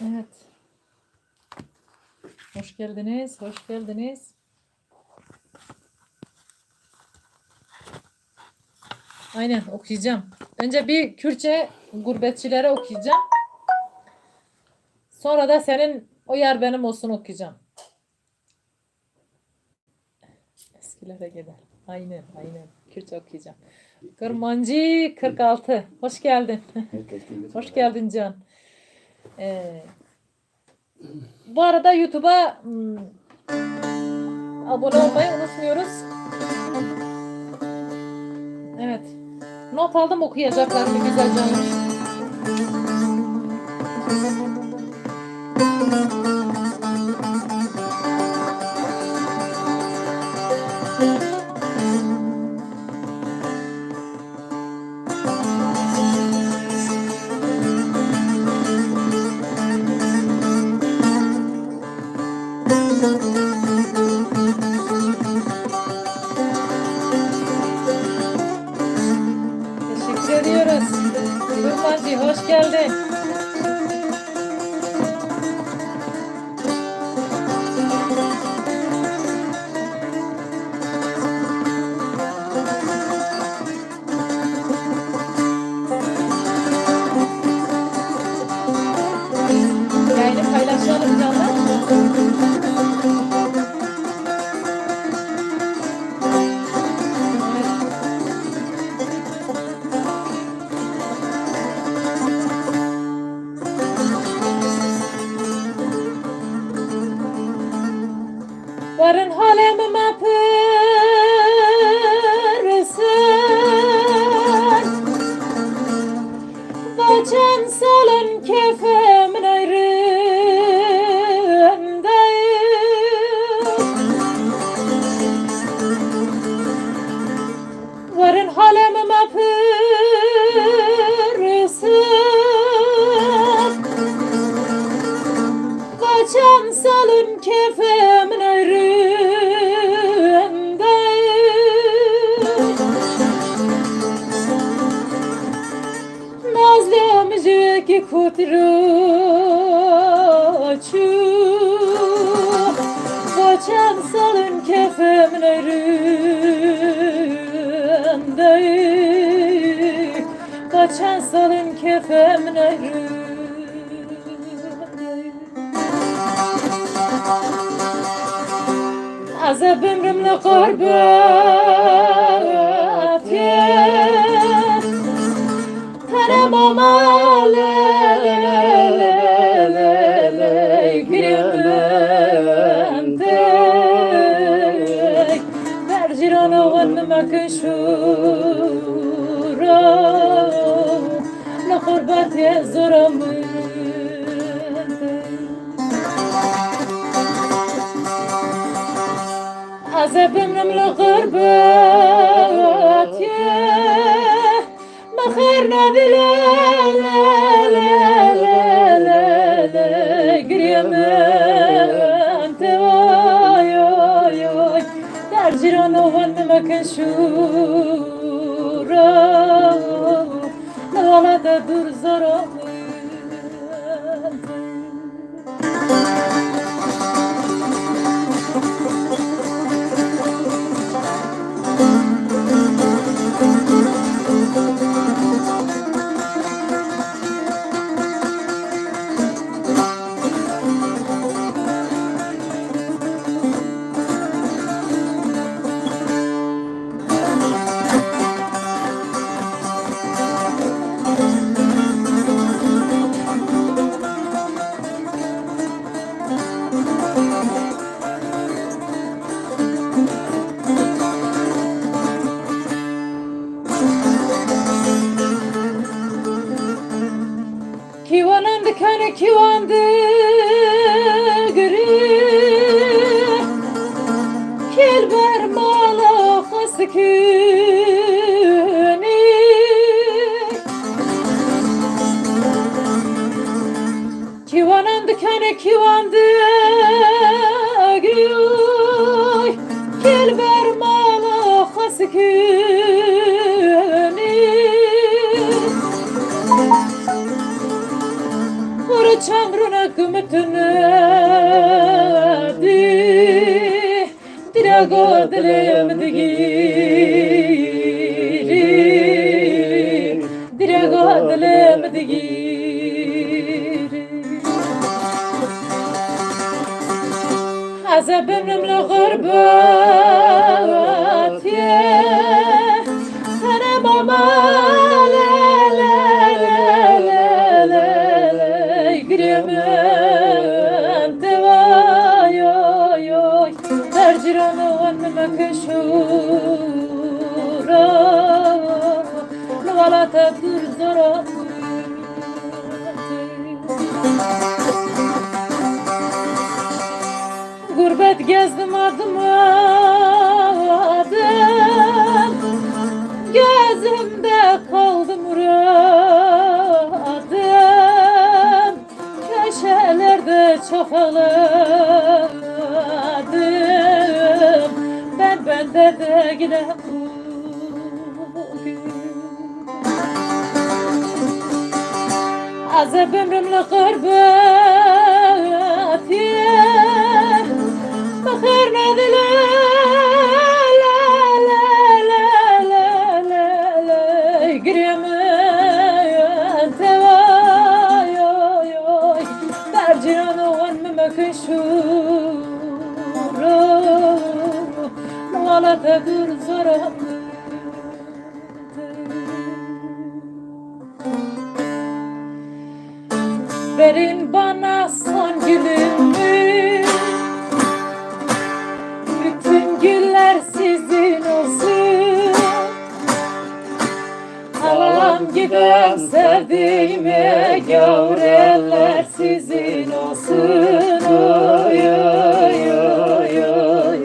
Evet. Hoş geldiniz. Hoş geldiniz. Aynen okuyacağım. Önce bir Kürtçe gurbetçilere okuyacağım. Sonra da senin o yer benim olsun okuyacağım. Eskilere gider. Aynen. Kürtçe okuyacağım. Kırmancı 46. Hoş geldin. Hoş geldin Can. Bu arada YouTube'a abone olmayı unutmuyoruz. Evet. Not aldım okuyacaklarımı güzelce almış. Teşekkür ediyoruz. Kırmancı hoş geldin. Yayını paylaşalım canlar. Varın halemime pırısın, Geçen salın kefemin ayrındayım. Varın halemime pırısın, Geçen salın kefemin ayrındayım. Nazlı'mcıki kutraçı, Geçen salın kefemin ayrındayım. Geçen salın kefemin ayrındayım. Azab ömrümle gurbet yer, Tenem amale giremendek, Bercirana vanıma kışura, La gurbet yer zoramın. Azab ömrümle gurbet yer, Mehir nebile giremem te oy oy oy, Derciran ovanıma keşura, Nalada dur zoramı. Kivanın dikanı kivandı gri, Kilber mala haskini, Kivanın dikanı kivandı gri, Kilber mala haskini, Çamrına Gümütünü dirego dilim digiri dirego dilim digiri azabımın gurbet ye sana mama la la la la la la giremen devayo yo tercirano anma kşura wala tadur zara gurbet gezdim adım adım gözümde kaldı muradım köşelerde çok ağladım ben bende de yine bugün azab ömrümle gurbet ye bakır nedile la la la la la la giremen tevayo yo tercihano anmemek şuru wala tadur zara verin bana son gülümü bütün güller sizin olsun alam giden sevdiğime gavur eller sizin olsun oy oy oy oy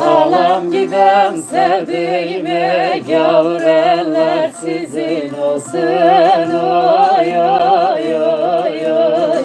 alam giden sevdiğime gavur eller sizin olsun oy oy oy oy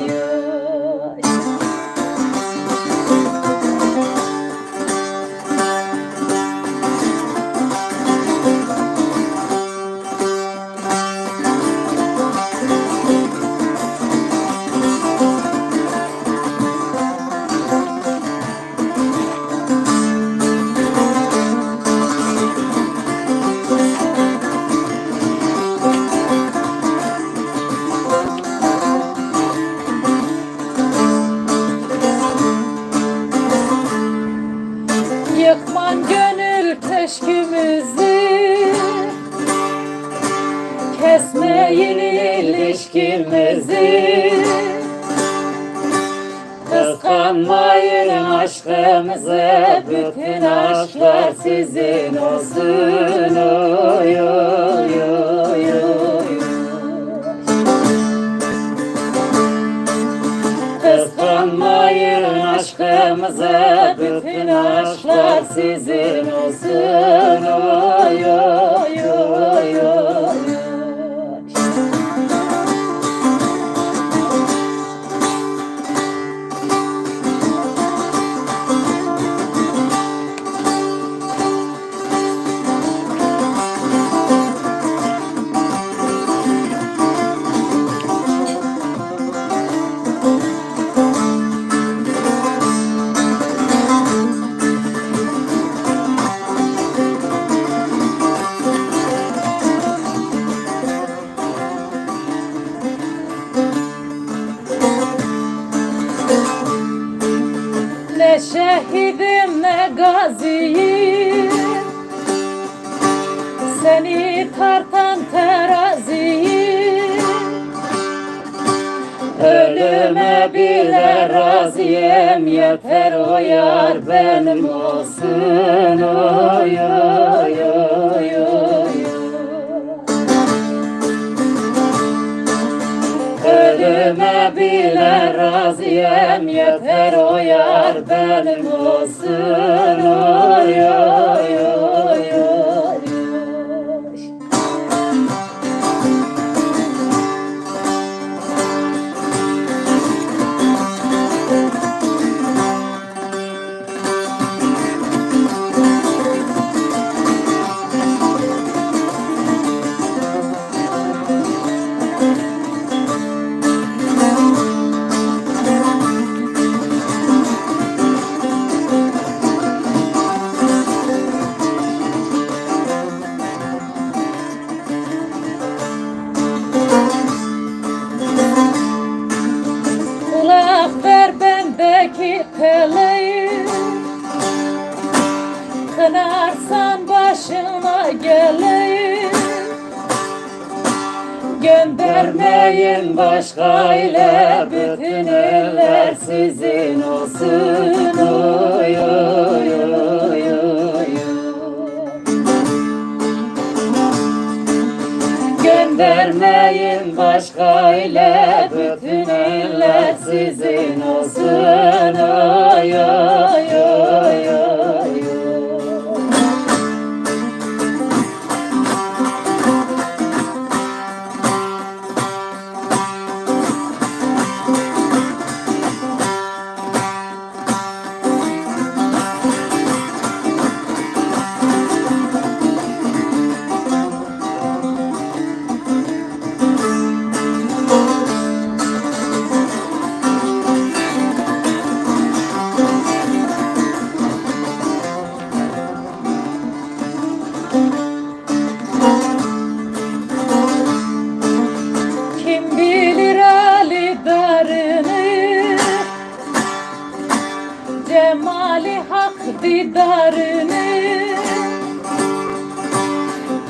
yıkman gönül keşkimizi kesmeyin ilişkimizi kıskanmayın aşkımızı bütün aşklar sizin olsun oy oy oy oy kıskanmayın aşkımızı bütün aşklar sizin olsun oy oy oy oy ne şehidim ne gaziyim seni tartan teraziyim ölüme bile razıyım yeter o yar benim olsun oy oy oy oy ölüme bile razıyım yeter o yar benim olsun oy oy oy oy Yanarsan başına geleyim, göndermeyin başka ile, bütün eller sizin olsun. Oy oy oy oy. Göndermeyin başka ile, bütün eller sizin olsun. Oy oy oy oy. Kim bilir Ali darını, cemali hak didarını,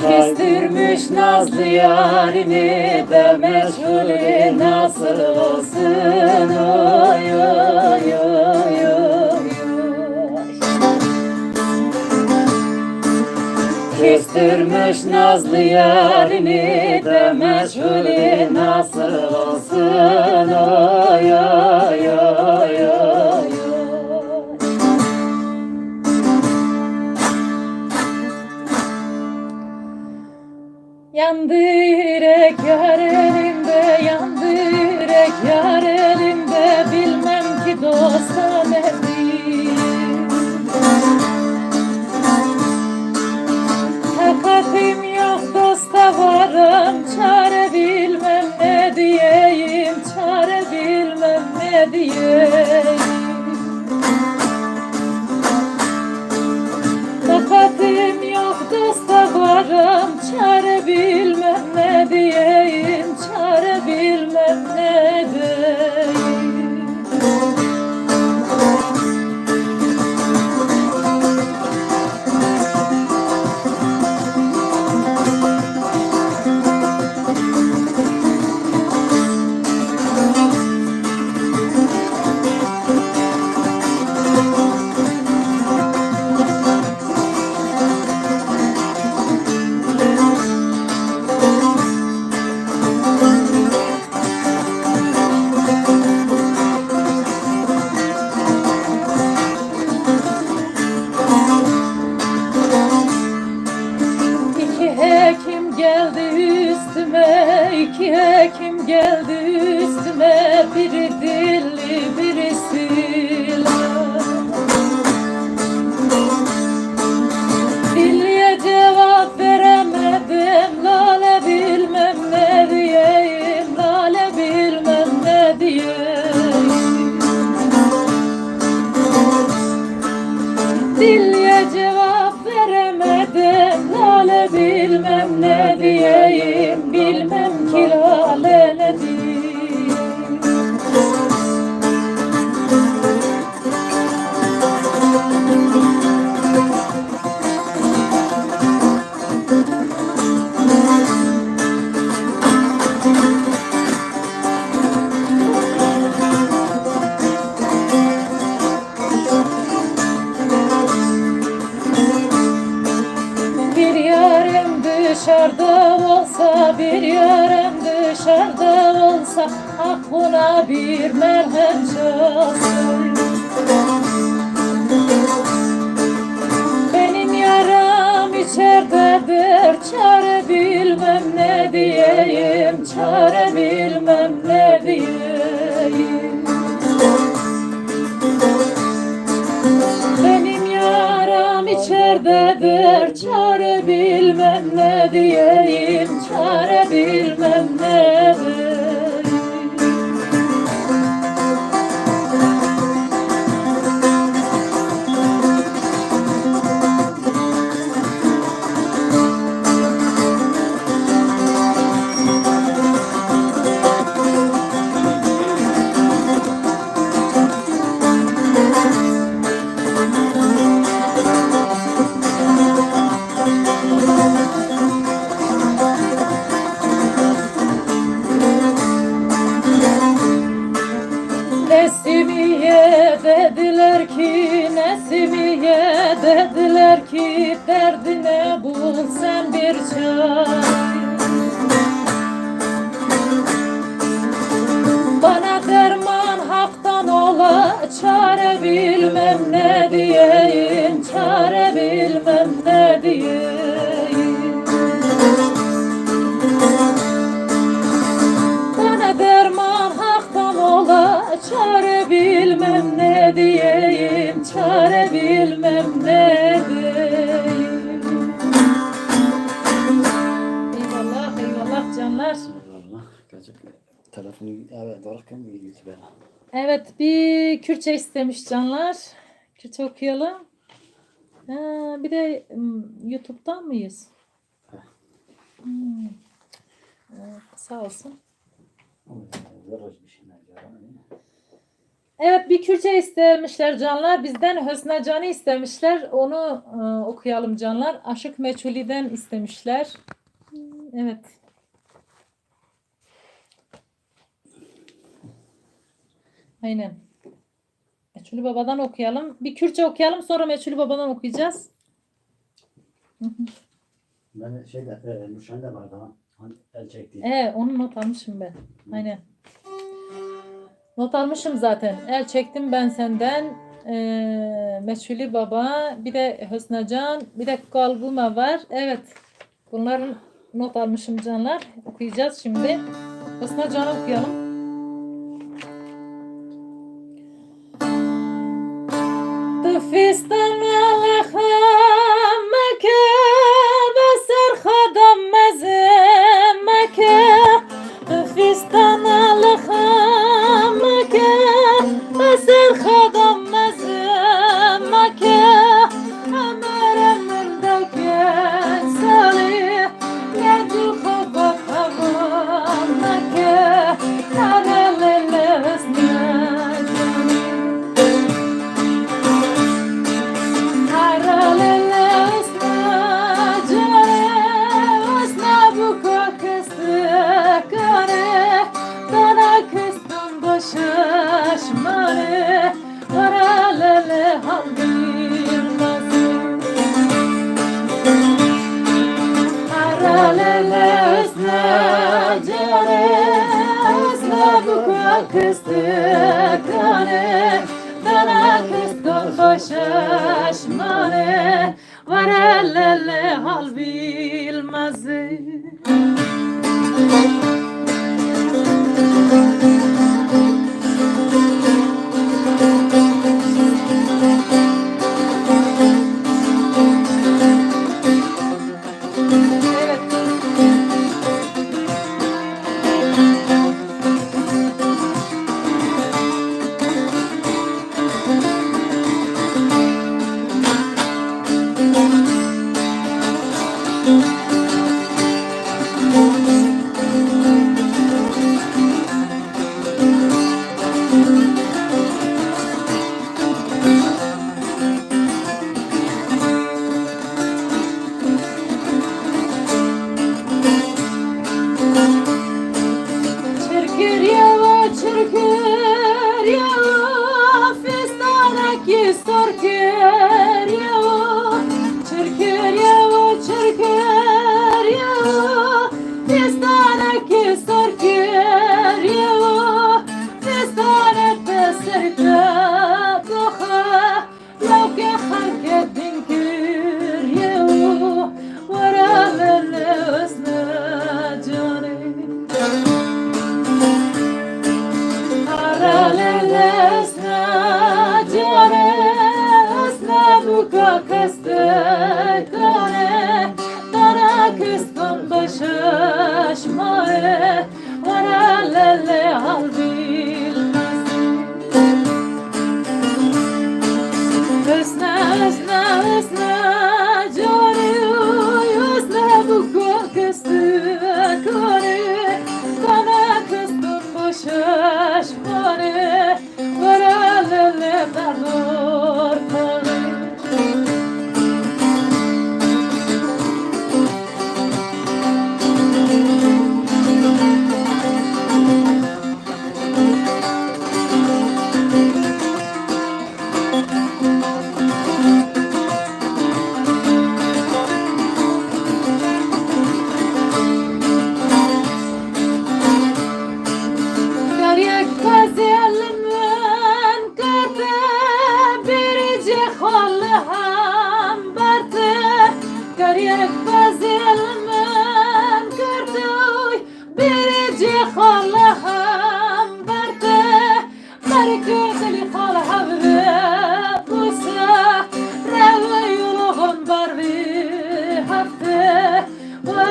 küstürmüş nazlı yarini de meşgulü nasıl olsun. Oy oy oy oy. Küstürmüş nazlı yarini de meşgulü nasıl olsun. Oy oy oy oy. Yandı yürek yar elimde, yandı yürek yar elimde, bilmem ki dosta ne diyeyim. Takatim yok dosta varım, çare bilmem ne diyeyim, çare bilmem ne diyeyim. Takatim yok dosta varım, çare bilmem ne diyeyim, çare bilmem ne diyeyim. Hekim geldi üstüme, iki hekim geldi üstüme, biri dilli birisi laf. Dilliye cevap veremedim, lale bilmem ne diyeyim, lale bilmem ne diyeyim. Dilliye cevap veremedim, lale bilmem ne diyeyim, bilmem ki lale ne diyeyim. Bir yarım dışarıda olsa, bir yarım dışarıda olsa, aklına bir merhem çalsın. Benim yaram içerdedir, çare bilmem ne diyeyim, çare bilmem ne diyeyim. Benim yaram içerdedir, çare bilmem ne diyeyim, çare bilmem ne diyeyim. Dediler ki derdine bul sen bir çare. Bana derman haktan ola, çare bilmem ne diyeyim, çare bilmem ne diyeyim. Bana derman haktan ola, çare bilmem ne diyeyim, çare bilmem ne diyeyim. Eyvallah, eyvallah canlar. Eyvallah. Telefonu evet doğrarken bir YouTube'a. Evet, bir Kürtçe istemiş canlar. Kürtçe okuyalım. Ha, bir de YouTube'dan mıyız? Sağ olsun. Evet, bir Kürtçe istemişler canlar. Bizden Hüsnü Can'ı istemişler. Onu okuyalım canlar. Aşık Meçhuli'den istemişler. Evet. Aynen. Meçhulü Baba'dan okuyalım. Bir Kürtçe okuyalım, sonra Meçhulü Baba'dan okuyacağız. Ben Nurşen de vardı ha. Hani el çekti. Onu not almışım ben. Aynen. Not almışım zaten. El çektim ben senden. Meçhulü Baba, bir de Hüsnü Can, bir de Kalbuma var. Evet. Bunların not almışım canlar. Okuyacağız şimdi. Hüsnü Can'ı okuyalım. Tıfistan alakhamake besar khadam mazemake. Tıfistan alakhamake besar khadam mazemake. Amarem mendake salih yadu khabat hamamake. Narelele husnake. Şaşmane varalele haldirmaz. Haralele üstüne care, üstüne bu kıstı kane. Dana kıstın şaşmane varalele hal bilmez. Şaşmane varalele hal bilmez. Hüsnü hüsnü hüsnü cani hüsnü bu kıstı kane. Sana kıstım bu şaşmane varalele dardur kane.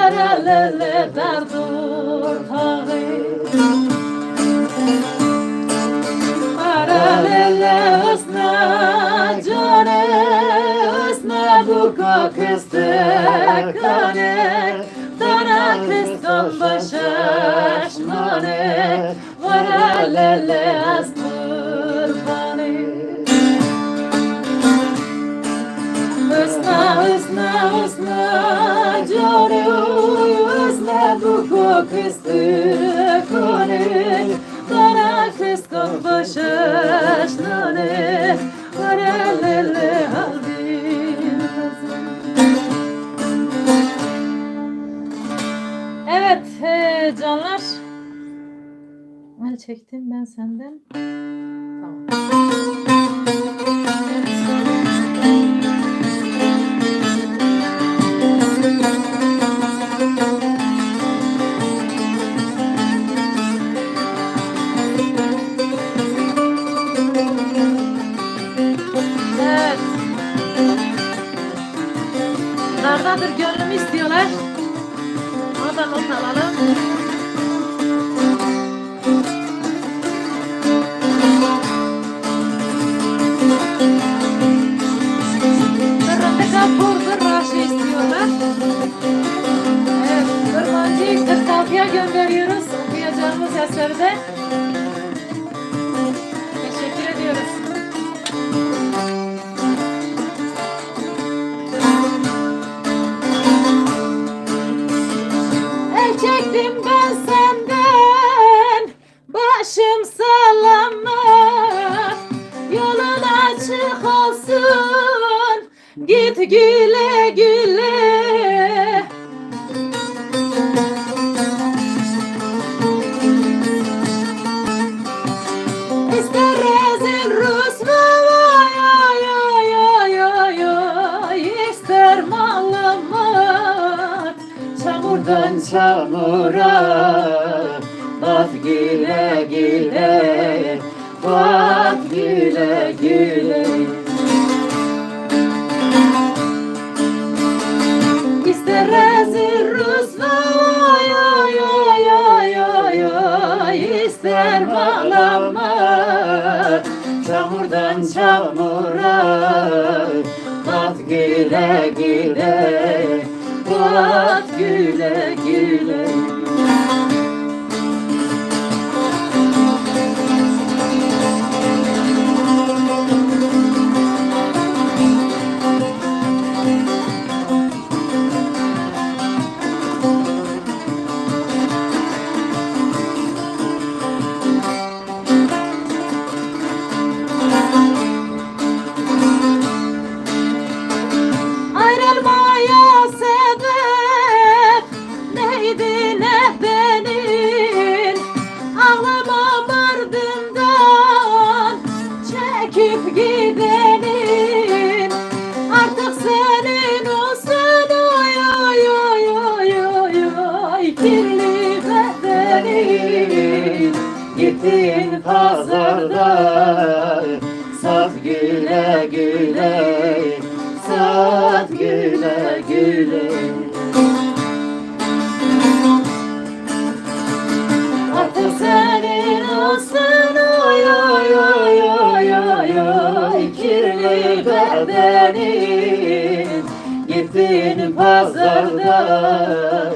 Varalele dardur hağı Varalele usna cane Usna buka kıstıkane Dana kıston başaşmane Varalele astur bani Usna cane Usna buka kıstıkane Dana kıston başaşmane Varalele halbim Evet canlar. Ne çektim ben senden? Tamam. Evet. Nerededir gönlümü istiyorlar. Onu da not alalım. Kırmızı kapur kırbaşı istiyorlar. Evet, Kırmancı'yı 46'ya gönderiyoruz. Okuyacağımız eserde. Teşekkür ediyoruz. Çektim ben senden başım sallama yolun açık olsun git güle güle İster rezil Rusma ister malamat çamurdan çamura bat güle güle bat güle güle İster rezil Rusla ister malamat çamurdan çamura bat güle güle bat güle güle Ayrılmaya sebep neydi nedenin Ağlamam ardından çekip gidenin Artık senin olsun oy kirli bedenin Gittin pazarda sat güle güle sat güle güle Artık senin olsun oy kirli bedenin Gittin pazarda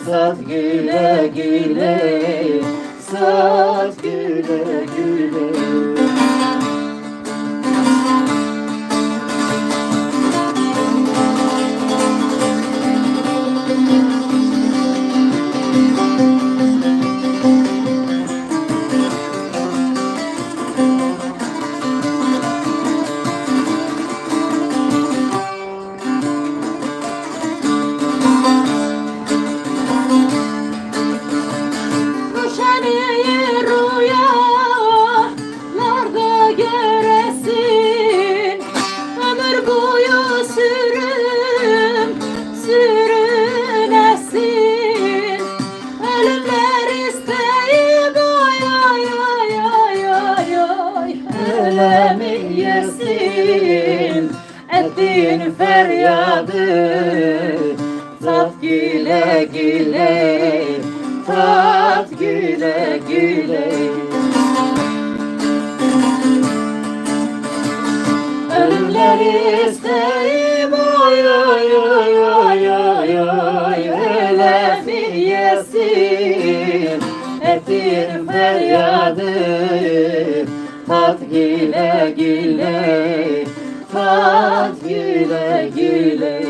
sat güle güle sat güle güle ettin feryadı tat güle güle, tat güle güle. Ölümler isteyim oy oy oy oy oy oy, öyle bir yesin ettiğim feryadı. Tat güle güle, tat güle güle.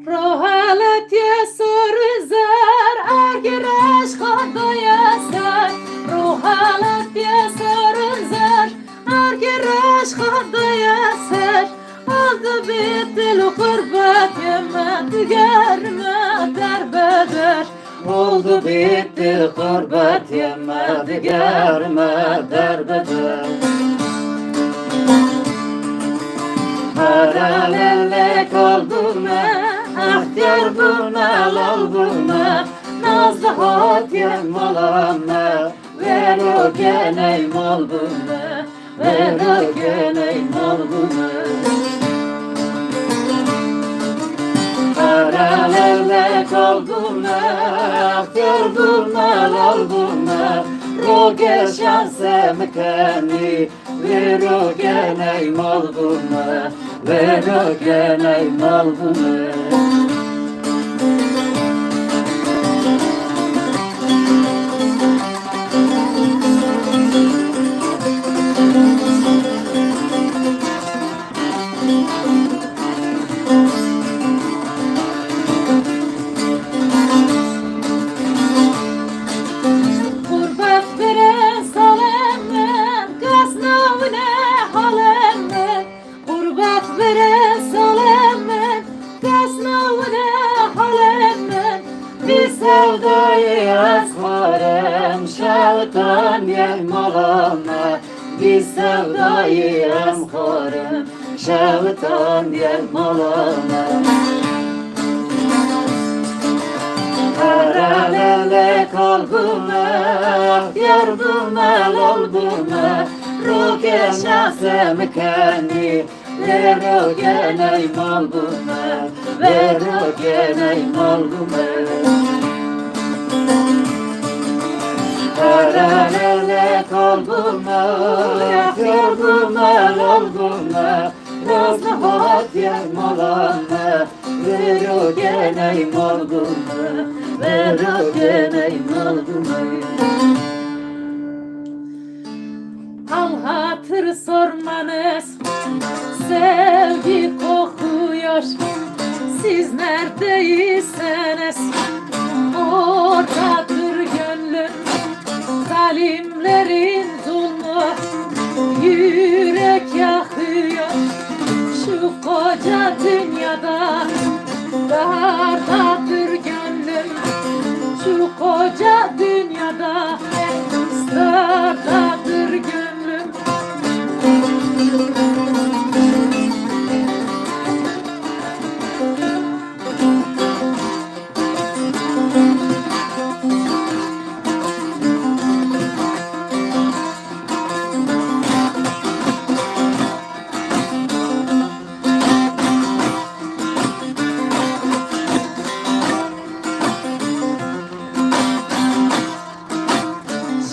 Rohalet yesor zar argireş khada yasar. Rohalet yesor zar argireş khada yasar. Oldu bitil kurbet yemet germe derbeder. Oldu bitti kurbet yemet germe derbeder. Paralelle kalbime, ahtiyar bulma, lal bulma. Nazlı hatiyem malame, ver o geney mal bulma, ver o geney mal bulma. Paralelle kalbime, ahtiyar bulma, lal bulma. Roge şanse mekani, ver o geney mal bulma, ver o geney mal bulma. Gurbet veren salemmen, gasnavne halemmen. Gurbet veren salemmen, gasnavne halemmen. Bir sevdayı esmarem, şevtan yelmalama. Bir sevdayı esmarem, şevtan yelmalama. Paralelle kalbime, yardımel olbime. Roge şahse mekani, ver o geney malbime, ver o geney malbime. Paralelle kalbime, yardımel olbime. Nazlı hatiyem malame, ver o geney malbime, ver o geney malbime. Hal hatır sormanız sevgi kokuyor. Siz neredeyseniz oradadır gönlüm. Zalimlerin zulmü yürek yakıyor. Şu koca dünyada dardadır gönlüm. Şu koca dünyada dardadır gönlüm.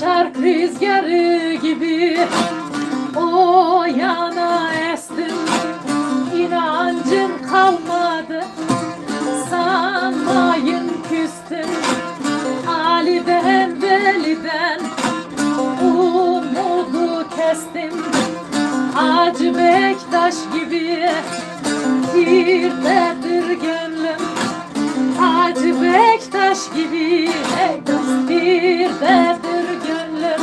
Şark rüzgarı gibi o yana estim. İnancım kalmadı, sanmayın küstüm. Ali'den Veli'den umudu kestim. Hacı Bektaş gibi tirdedir gönlüm. Hacı Bektaş gibi tirdedir gönlüm.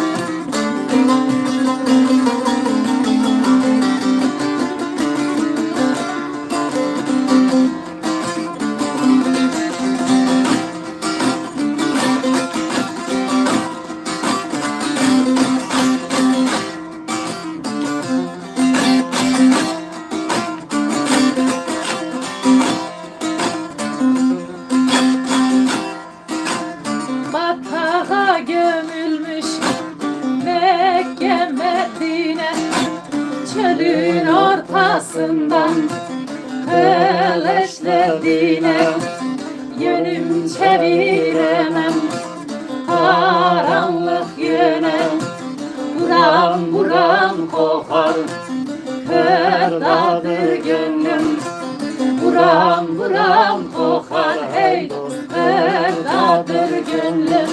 Batağa gömül çölün ortasından kılıçladığına yönüm çeviremem karanlık yöne. Buram buram kokar kırdadır gönlüm. Buram buram kokar hey dost kırdadır gönlüm.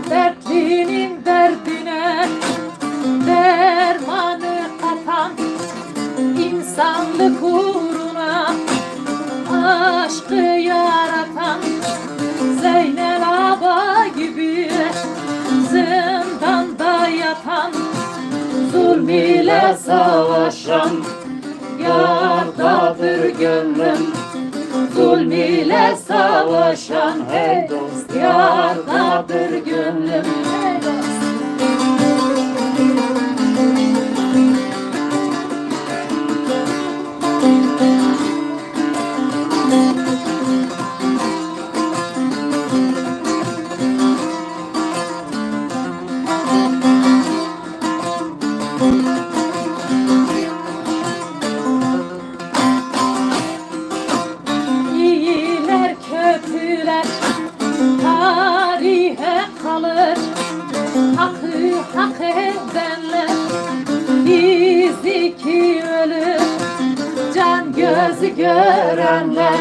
Dertlinin derdine dermanı katan, insanlık uğruna aşkı yaratan, Zeynel Aba gibi zindanda yatan, zulm ile savaşan yardadır gönlüm. Zulm ile savaşan hey dost yardadır gönlüm. Hey dost. İyiler kötüler tarihe kalır, hakkı hak edenler biz iki ölür. Can gözü görenler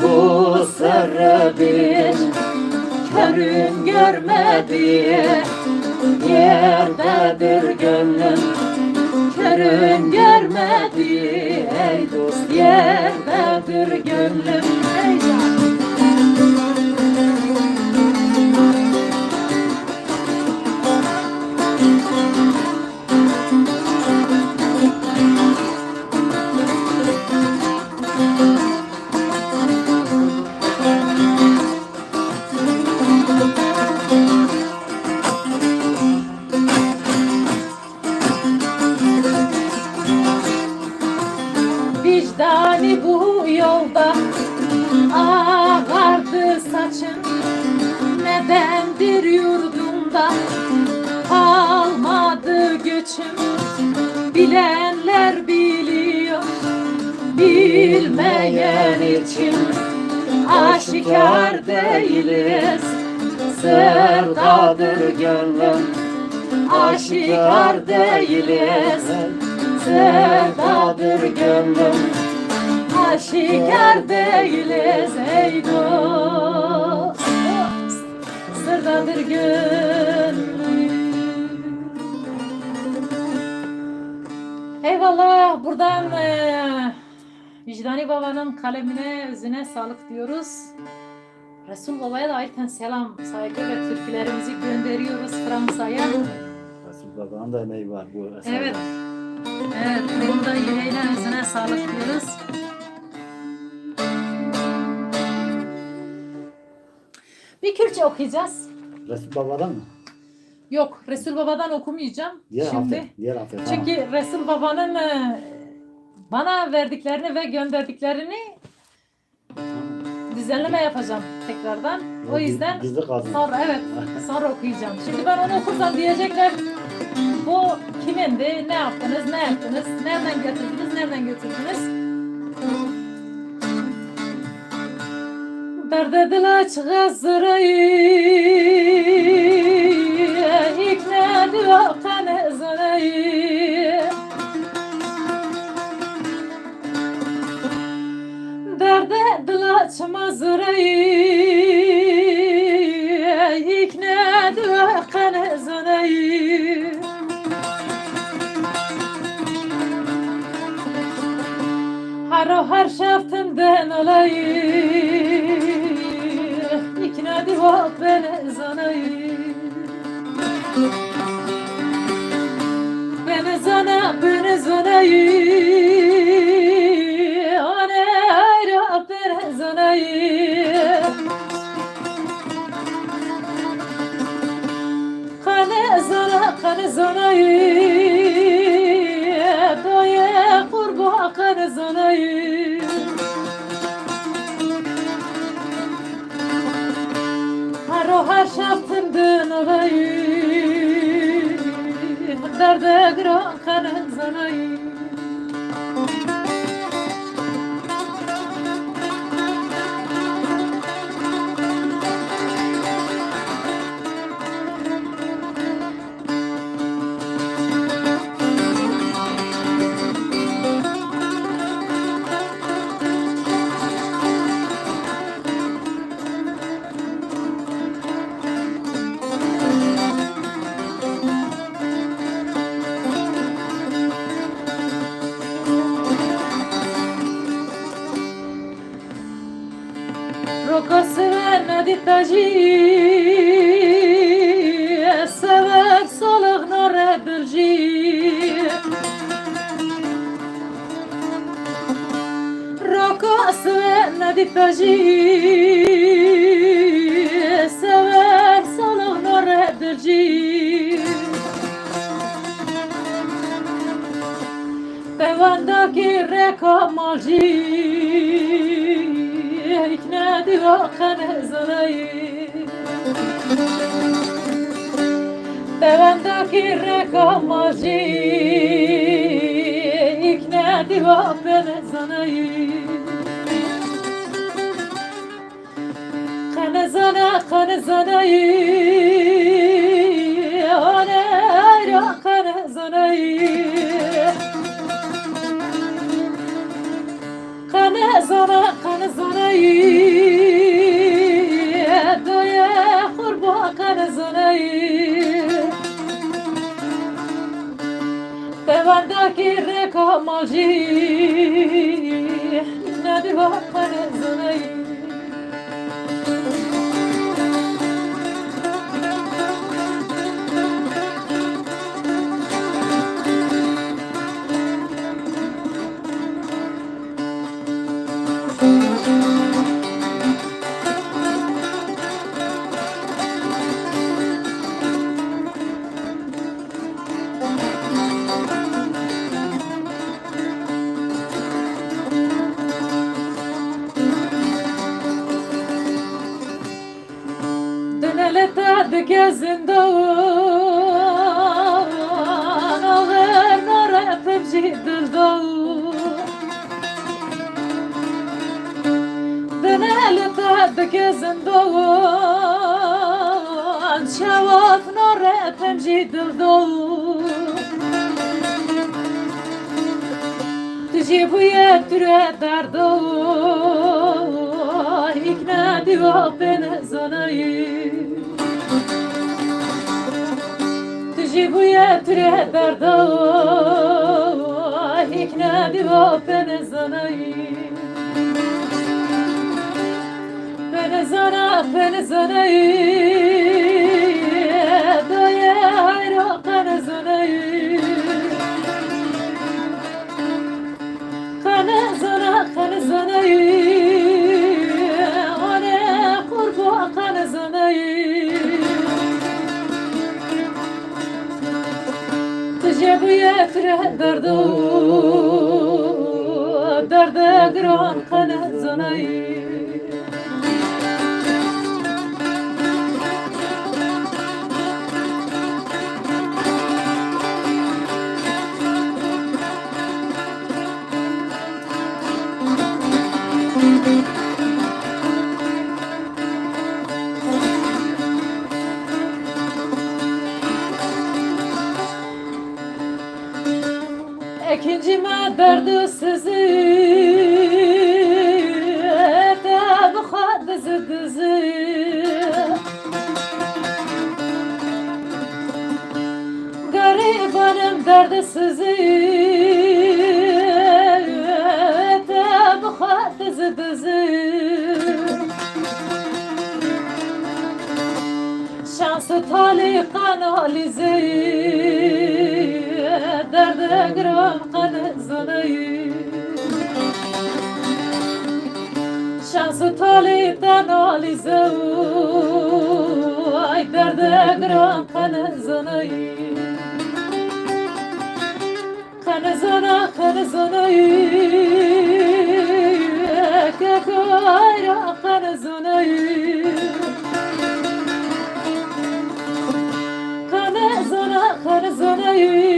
bu sırrı bilir, körün görmediği yerdedir gönlüm. Körün görmediği ey dost yerdedir gönlüm. Ey can. Vicdani bu yolda ağardı saçın, nedendir yurdumda kalmadı göçüm. Bilenler biliyor, bilmeyen için aşikar değiliz, sırdadır gönlüm. Aşikar değiliz, sırdadır gönlüm. Aşikar değiliz ey dost, sırdadır gönlüm. Eyvallah, buradan Vicdani Baba'nın kalemine, özüne sağlık diyoruz. Resul Baba'ya da ayrıca selam, saygı ve türkülerimizi gönderiyoruz Fransa'ya. Resul Baba'nın da emeği var bu eserde. Evet. Evet, onun da yüreğine, özüne sağlık diyoruz. Bir Kürtçe okuyacağız. Resul Baba'dan mı? Yok, Resul Baba'dan okumayacağım şimdi. Diğer hafta. Çünkü Tamam. Resul Baba'nın bana verdiklerini ve gönderdiklerini düzenleme yapacağım tekrardan. O yüzden Gizli kalsın. sonra sonra okuyacağım. Şimdi ben onu okursam diyecekler bu kimindi, ne yaptınız, nereden götürdünüz? Derde dilaç gazırayı iknedi vakten zanayı. Derde dilaç mazırayı iknedi vakten zanayı. Har şaftimden olayı iknedi vakten zanayı. Beni zanayı, şaftındın olayı derde giran kanı zanayı Rokası vermedi tacı sebep soluk nore bilci Rokası vermedi tacı sebep soluk nore bilci Devandaki rekamalci İkna diva kanı zanayı Devandaki rekamacı İkna diva beni zanayı Kanı zanayı Anayra kanı zanayı Kanı zanayı Doya kurba kanı zanayı Devandaki rekamacı Ne diva kanı zanayı Dönelete de gezindan Ağır nara pepsi dildan Dönelete de gezindan Şevaf nara pepsi dildan Tüci bu yetüre derdan İkna diva beni zanayı Tüci bu yetüre derdan İkna diva beni zanayı Beni zanayı Doya hayra kanı zanayı Kanı zanayı Ane kurba kanı zanayı Tüce bu yetire Derde giran kanı zanayı İkincime derdi sizi Tabi dizi Garibanım derdi sizi Tabi dizi Şansı tali kanalize Derde giran kanı zanayı Şansı talipten alize Ay derde giran kanı zanayı Kanı zanayı Kekayra kanı zanayı zanayı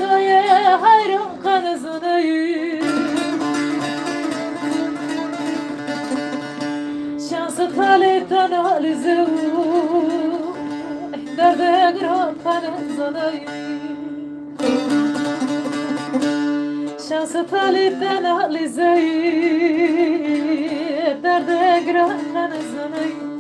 Daya hayran kanı zanayı Şansı talipten halize Derde gram kanı zanayı Şansı talipten halize Derde gram kanı zanayı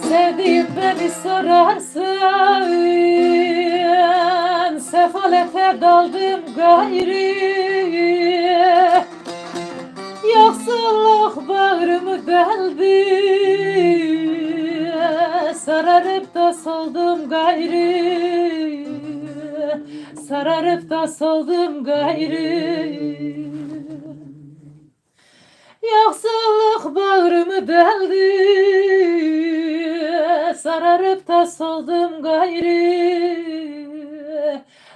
Sevdiğim beni sorarsın Sefalete daldım gayrı Yoksulluk bağrımı deldi Sararıp da soldum gayrı Sararıp da soldum gayrı Yoksulluk bağrımı deldi Sararıp da soldum gayrı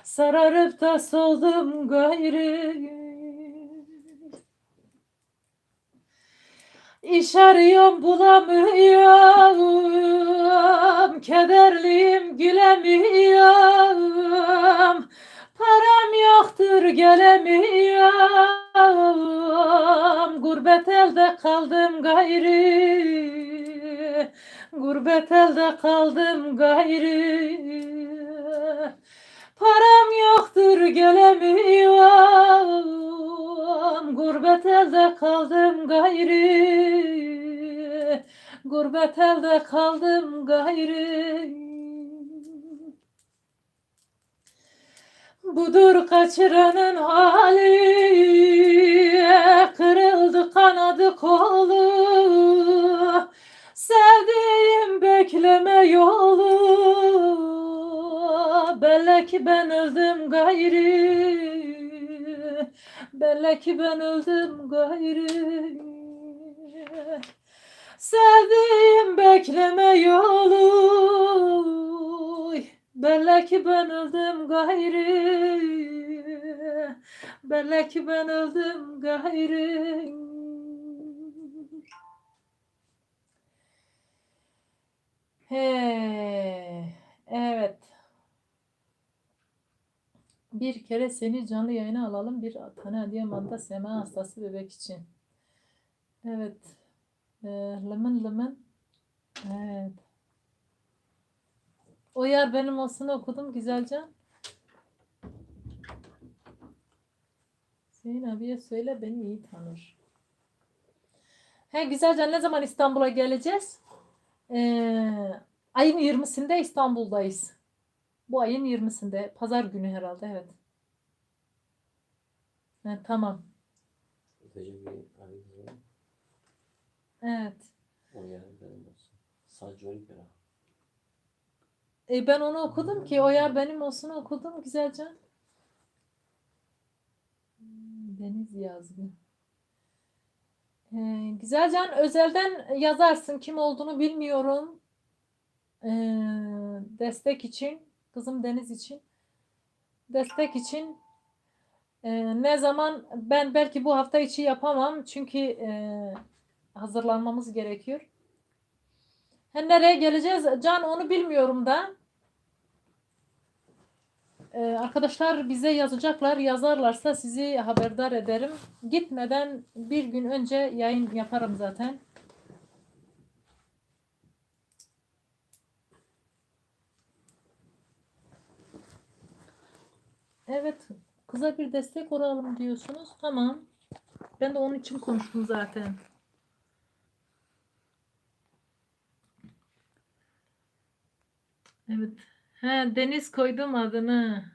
Sararıp da soldum gayrı İş arıyorum bulamıyorum Kederliyim gülemiyorum Param yoktur gelemiyorum Gurbet elde kaldım gayrı Gurbet elde kaldım gayrı Param yoktur gelemiyorum Gurbet elde kaldım gayrı Gurbet elde kaldım gayrı Budur kaçıranın hali Kırıldı kanadı kolu Sevdiğim bekleme yolu Belki ben öldüm gayrı Belki ben öldüm gayrı Sevdiğim bekleme yolu Belki ben öldüm gayrı Belki ben öldüm gayrı He, evet. Bir kere seni canlı yayına alalım. Bir tane Adıyaman'da SMA hastası bebek için. Evet. Lemon lemon. Evet. O yer benim olsunu okudum güzelce. Hüseyin abiye söyle beni iyi tanır. He güzelce ne zaman İstanbul'a geleceğiz? Ayın 20'sinde İstanbul'dayız. Bu ayın 20'sinde. Pazar günü herhalde evet. Tamam. Evet. O yer benim olsun. Sadece o yer. Ben onu okudum ki o yer benim olsun okudum güzelce. Deniz yazdı. Güzelcan özelden yazarsın kim olduğunu bilmiyorum. Destek için kızım Deniz için destek için ne zaman ben belki bu hafta içi yapamam çünkü hazırlanmamız gerekiyor. Nereye geleceğiz Can onu bilmiyorum da. Arkadaşlar bize yazacaklar. Yazarlarsa sizi haberdar ederim. Gitmeden bir gün önce yayın yaparım zaten. Evet. Kıza bir destek olalım diyorsunuz. Tamam. Ben de onun için konuştum zaten. Evet. Deniz koydum adını.